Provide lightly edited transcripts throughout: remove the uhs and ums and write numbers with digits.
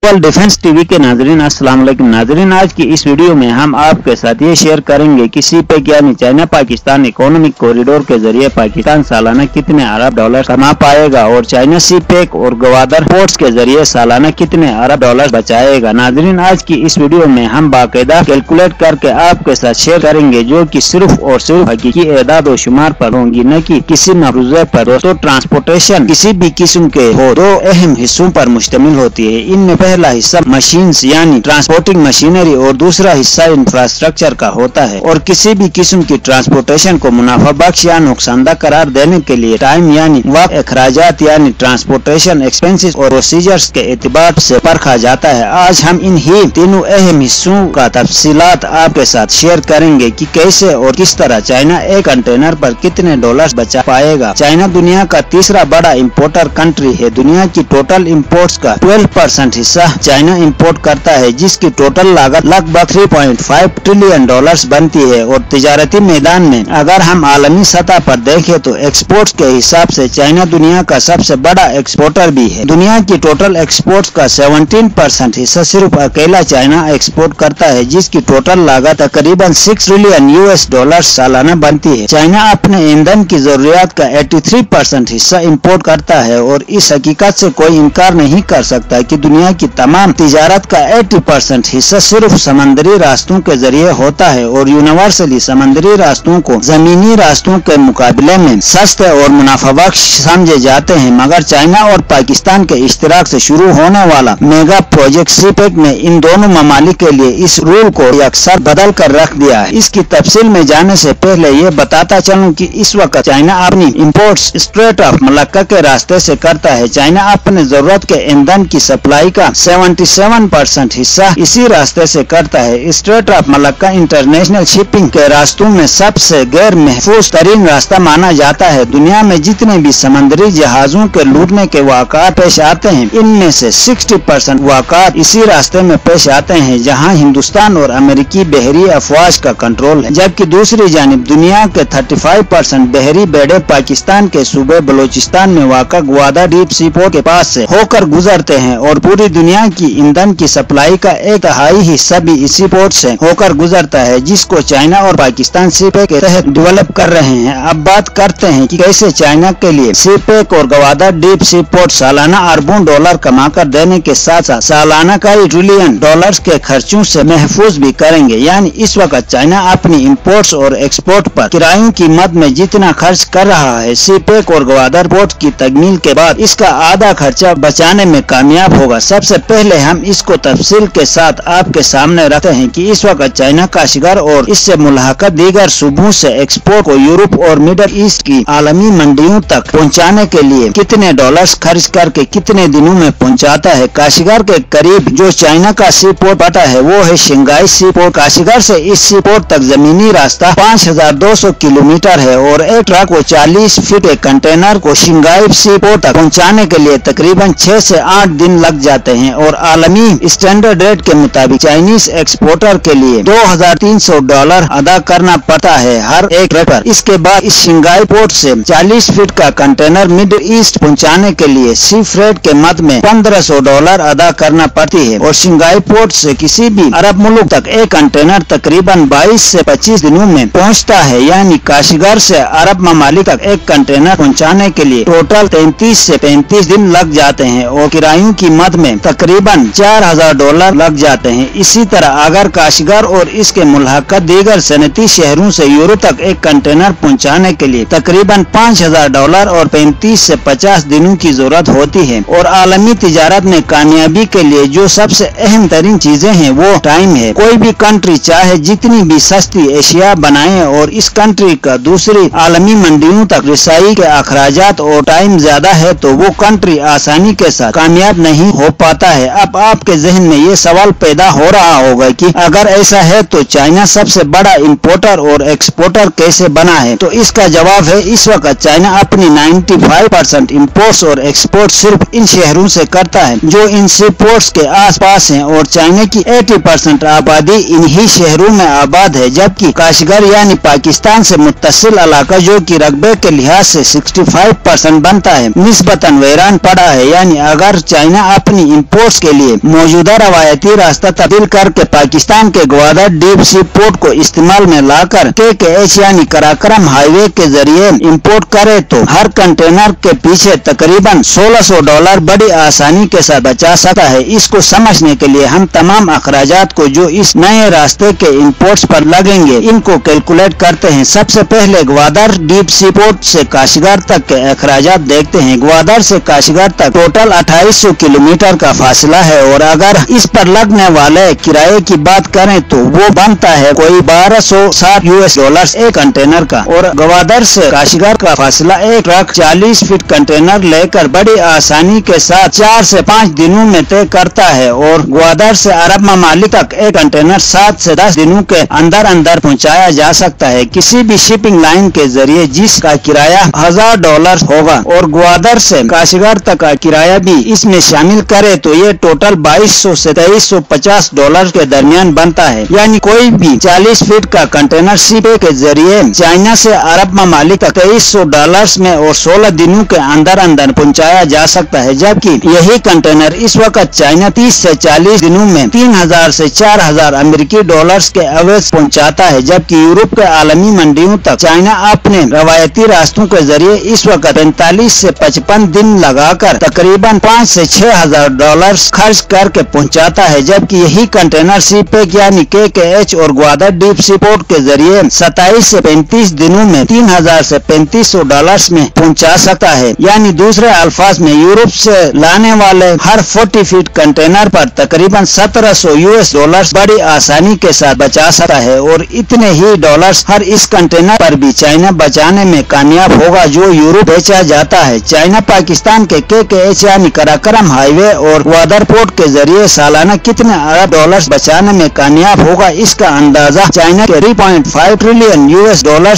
Defence TV के नाजरीन अस्सलाम वालेकुम नाजरीन, आज की इस वीडियो में हम आपके साथ ये शेयर करेंगे कि सीपेक यानी चाइना पाकिस्तान इकोनॉमिक कॉरिडोर के जरिए पाकिस्तान सालाना कितने अरब डॉलर कमा पाएगा और चाइना सीपेक और गवादर पोर्ट्स के जरिए सालाना कितने अरब डॉलर बचाएगा। नाजरीन, आज की इस वीडियो में हम बाकायदा कैलकुलेट करके आपके साथ शेयर करेंगे जो कि सिर्फ और सिर्फ हकीकी एदाद और शुमार पर होंगी, न कि किसी मफरूजे पर। दोस्तों, ट्रांसपोर्टेशन किसी भी किस्म के हो दो अहम हिस्सों पर मुश्तमिल होती है। इनमें पहला हिस्सा मशीन्स यानी ट्रांसपोर्टिंग मशीनरी और दूसरा हिस्सा इंफ्रास्ट्रक्चर का होता है। और किसी भी किस्म की ट्रांसपोर्टेशन को मुनाफा बख्श या नुकसानदा करार देने के लिए टाइम यानी वक्त, अखराजात यानी ट्रांसपोर्टेशन एक्सपेंसेस और प्रोसीजर्स के एतबार से परखा जाता है। आज हम इन ही तीनों अहम हिस्सों का तफसीलात आपके साथ शेयर करेंगे कि कैसे और किस तरह चाइना एक कंटेनर पर कितने डॉलर्स बचा पाएगा। चाइना दुनिया का तीसरा बड़ा इम्पोर्टर कंट्री है। दुनिया की टोटल इम्पोर्ट्स का 12% हिस्सा चाइना इंपोर्ट करता है, जिसकी टोटल लागत लगभग 3.5 ट्रिलियन डॉलर्स बनती है। और तिजारती मैदान में अगर हम आलमी सतह पर देखें तो एक्सपोर्ट्स के हिसाब से चाइना दुनिया का सबसे बड़ा एक्सपोर्टर भी है। दुनिया की टोटल एक्सपोर्ट्स का 17% हिस्सा सिर्फ अकेला चाइना एक्सपोर्ट करता है, जिसकी टोटल लागत तकरीबन 6 ट्रिलियन यूएस डॉलर सालाना बनती है। चाइना अपने ईंधन की जरूरियात का 83% हिस्सा इंपोर्ट करता है और इस हकीकत से कोई इनकार नहीं कर सकता कि दुनिया की तमाम तिजारत का 80% हिस्सा सिर्फ समंदरी रास्तों के जरिए होता है और यूनिवर्सली समंदरी रास्तों को जमीनी रास्तों के मुकाबले में सस्ते और मुनाफाबख्श समझे जाते हैं। मगर चाइना और पाकिस्तान के इश्तिराक से शुरू होने वाला मेगा प्रोजेक्ट सीपेक ने इन दोनों ममालिक के लिए इस रूल को अक्सर बदल कर रख दिया है। इसकी तफसील में जाने से पहले ये बताता चलूं कि इस वक्त चाइना अपनी इम्पोर्ट्स स्ट्रेट ऑफ मलक्का के रास्ते से करता है। चाइना अपने जरूरत के ईंधन की सप्लाई का 77% हिस्सा इसी रास्ते से करता है। Straight of Malacca international shipping के रास्तों में सबसे गैर महफूज तरीन रास्ता माना जाता है। दुनिया में जितने भी समंदरी जहाजों के लूटने के वाक़ात पेश आते हैं, इनमें से 60% वाक़ात इसी रास्ते में पेश आते हैं, जहां हिंदुस्तान और अमेरिकी बहरी अफवाज का कंट्रोल है। जबकि दूसरी जानिब दुनिया के 35% बहरी बेड़े पाकिस्तान के सूबे बलोचिस्तान में वाक़ा ग्वादर डीप सी पोर्ट के पास से होकर गुजरते हैं और पूरी दुनिया की ईंधन की सप्लाई का 1/3 हिस्सा भी इसी पोर्ट से होकर गुजरता है, जिसको चाइना और पाकिस्तान सीपेक के तहत डेवलप कर रहे हैं। अब बात करते हैं कि कैसे चाइना के लिए सीपेक और गवादर डीप सी पोर्ट सालाना अरबों डॉलर कमा कर देने के साथ साथ सालाना कई ट्रिलियन डॉलर्स के खर्चों से महफूज भी करेंगे। यानी इस वक्त चाइना अपनी इम्पोर्ट्स और एक्सपोर्ट पर किरायों की मद में जितना खर्च कर रहा है, सीपेक और गवादर पोर्ट की तकमील के बाद इसका आधा खर्चा बचाने में कामयाब होगा। सबसे पहले हम इसको तफसील के साथ आपके सामने रखते हैं कि इस वक्त चाइना काश्गर और इससे मुल्हक़त दीगर सूबों से एक्सपोर्ट को यूरोप और मिडल ईस्ट की आलमी मंडियों तक पहुंचाने के लिए कितने डॉलर्स खर्च करके कितने दिनों में पहुंचाता है। काश्गर के करीब जो चाइना का सी पोर्ट पता है वो है शंघाई सी पोर्ट। काश्गर से इस सी पोर्ट तक जमीनी रास्ता 5200 किलोमीटर है और एक ट्रक को 40 फीट के कंटेनर को शंघाई सी पोर्ट तक पहुँचाने के लिए तकरीबन 6 से 8 दिन लग जाते हैं। और आलमी स्टैंडर्ड रेट के मुताबिक चाइनीज एक्सपोर्टर के लिए $2300 अदा करना पड़ता है हर एक ट्रक पर। इसके बाद इस शंघाई पोर्ट से 40 फीट का कंटेनर मिडिल ईस्ट पहुंचाने के लिए सी फ्रेट के मद में $1500 अदा करना पड़ती है। और शंघाई पोर्ट से किसी भी अरब मुल्क तक एक कंटेनर तकरीबन 22 से 25 दिनों में पहुंचता है। यानी काश्गर से अरब ममालिक तक एक कंटेनर पहुंचाने के लिए टोटल 33 से 35 दिन लग जाते हैं और किरायों की मद में तकरीबन $4000 लग जाते हैं। इसी तरह अगर काश्गर और इसके मुल्हक़त दीगर सनती शहरों से यूरोप तक एक कंटेनर पहुंचाने के लिए तकरीबन $5000 और 35 से 50 दिनों की जरूरत होती है। और आलमी तिजारत में कामयाबी के लिए जो सबसे अहम तरीन चीजें हैं वो टाइम है। कोई भी कंट्री चाहे जितनी भी सस्ती एशिया बनाए और इस कंट्री का दूसरी आलमी मंडियों तक रसाई के अखराजात और टाइम ज्यादा है तो वो कंट्री आसानी के साथ कामयाब नहीं हो पाता है। अब आपके जहन में ये सवाल पैदा हो रहा होगा कि अगर ऐसा है तो चाइना सबसे बड़ा इंपोर्टर और एक्सपोर्टर कैसे बना है। तो इसका जवाब है इस वक्त चाइना अपनी 95% इंपोर्ट्स और एक्सपोर्ट सिर्फ इन शहरों से करता है जो इन सी पोर्ट्स के आसपास हैं। और चाइना की 80% आबादी इन्हीं शहरों में आबाद है। जबकि काश्गर यानी पाकिस्तान से मुत्तसिल इलाका जो कि रकबे के लिहाज से 65% बनता है, निस्बतन वीरान पड़ा है। यानी अगर चाइना अपनी इंपोर्ट्स के लिए मौजूदा रवायती रास्ता तब्दील करके पाकिस्तान के ग्वादर डीप सी पोर्ट को इस्तेमाल में लाकर KKH यानी कराकरम हाईवे के जरिए इंपोर्ट करे तो हर कंटेनर के पीछे तकरीबन $1600 बड़ी आसानी के साथ बचा सकता है। इसको समझने के लिए हम तमाम अखराजात को जो इस नए रास्ते के इंपोर्ट्स पर लगेंगे इनको कैलकुलेट करते हैं। सबसे पहले ग्वादर डीप सी पोर्ट से काशीगर तक के अखराजात देखते हैं। ग्वादर से काशीगर तक टोटल 2800 किलोमीटर का फासला है और अगर इस पर लगने वाले किराए की बात करें तो वो बनता है कोई $1260 एक कंटेनर का। और ग्वादर से काशीगर का फासला एक ट्रक 40 फीट कंटेनर लेकर बड़ी आसानी के साथ 4 से 5 दिनों में तय करता है और ग्वादर से अरब ममालिक तक एक कंटेनर 7 से 10 दिनों के अंदर अंदर पहुंचाया जा सकता है किसी भी शिपिंग लाइन के जरिए, जिसका किराया $1000 होगा। और ग्वादर से काशीगर तक का किराया भी इसमें शामिल करे तो ये टोटल $2200 से $2350 के दरमियान बनता है। यानी कोई भी 40 फीट का कंटेनर शिप के जरिए चाइना से अरब ममालिक तक $2300 में और 16 दिनों के अंदर अंदर पहुंचाया जा सकता है, जबकि यही कंटेनर इस वक्त चाइना 30 से 40 दिनों में 3000 से 4000 अमेरिकी डॉलर्स के एवरेज पहुंचाता है। जबकि यूरोप के आलमी मंडियों तक चाइना अपने रवायती रास्तों के जरिए इस वक्त 45 से 55 दिन लगाकर तकरीबन 5 से $6000 खर्च करके पहुंचाता है, जबकि यही कंटेनर सीपेक यानी KKH और ग्वादर डीप सी पोर्ट के जरिए 27 से 35 दिनों में 3000 से $3500 में पहुंचा सकता है। यानी दूसरे अल्फाज में यूरोप से लाने वाले हर 40 फीट कंटेनर पर तकरीबन $1700 बड़ी आसानी के साथ बचा सकता है। और इतने ही डॉलर्स हर इस कंटेनर पर भी चाइना बचाने में कामयाब होगा जो यूरोप बेचा जाता है। चाइना पाकिस्तान के KKH यानी कराकरम हाईवे और ग्वादर पोर्ट के जरिए सालाना कितने अरब डॉलर्स बचाने में कामयाब होगा, इसका अंदाजा चाइना के $3.5 ट्रिलियन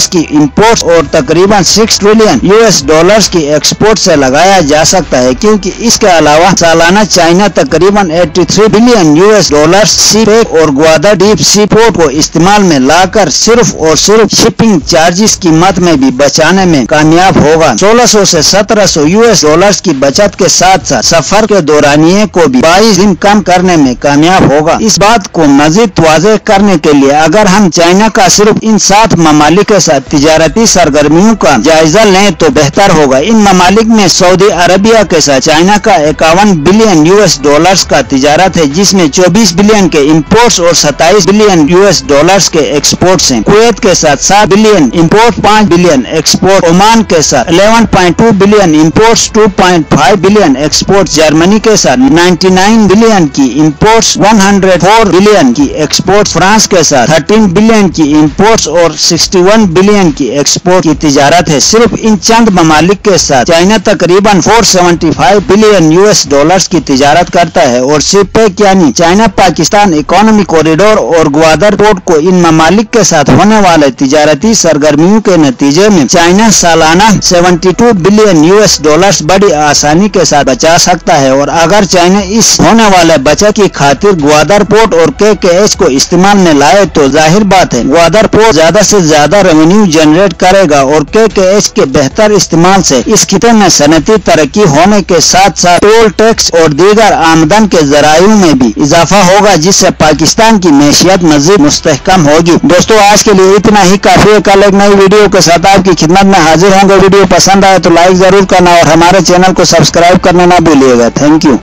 की इंपोर्ट्स और तकरीबन $6 ट्रिलियन की एक्सपोर्ट से लगाया जा सकता है, क्योंकि इसके अलावा सालाना चाइना तकरीबन $83 बिलियन सीपेक और ग्वादर डीप सी पोर्ट को इस्तेमाल में लाकर सिर्फ और सिर्फ शिपिंग चार्जेस की मद में भी बचाने में कामयाब होगा। $1600 से $1700 की बचत के साथ साथ सफर के दौरानिए को भी 22 दिन कम करने में कामयाब होगा। इस बात को मजीद वाज़ेह करने के लिए अगर हम चाइना का सिर्फ इन 7 ममालिक के साथ तिजारती सरगर्मियों का जायजा लें तो बेहतर होगा। इन ममालिक में सऊदी अरबिया के साथ चाइना का $51 बिलियन का तिजारत है, जिसमें 24 बिलियन के इंपोर्ट्स और 27 बिलियन के एक्सपोर्ट्स हैं। कुवैत के साथ 7 billion import, 5 billion export, Oman के साथ 11.2 billion imports, 2.5 billion export, Germany के साथ 99 बिलियन की इंपोर्ट्स, 104 बिलियन की एक्सपोर्ट, फ्रांस के साथ 13 बिलियन की इंपोर्ट्स और 61 बिलियन की एक्सपोर्ट की तिजारत है। सिर्फ इन चंद ममालिक के साथ चाइना तकरीबन $475 बिलियन की तिजारत करता है। और सीपेक यानी चाइना पाकिस्तान इकोनॉमिक कॉरिडोर और ग्वादर पोर्ट को इन ममालिक के साथ होने वाले तिजारती सरगर्मियों के नतीजे में चाइना सालाना $72 बिलियन बड़ी आसानी के साथ बचा सकता है। और अगर चाइना इस होने वाले बचत की खातिर ग्वादर पोर्ट और KKH को इस्तेमाल में लाए तो जाहिर बात है ग्वादर पोर्ट ज्यादा से ज्यादा रेवेन्यू जनरेट करेगा और KKH के बेहतर इस्तेमाल से इस खिते में सनती तरक्की होने के साथ साथ टोल टैक्स और दीगर आमदन के जरायों में भी इजाफा होगा, जिससे पाकिस्तान की मैशियत मजीद मुस्तहकम होगी। दोस्तों आज के लिए इतना ही काफी है। कल एक नई वीडियो के साथ आपकी खिदमत में हाजिर होंगे। वीडियो पसंद आए तो लाइक जरूर करना और हमारे चैनल को सब्सक्राइब करना ना भूलिएगा। Thank you.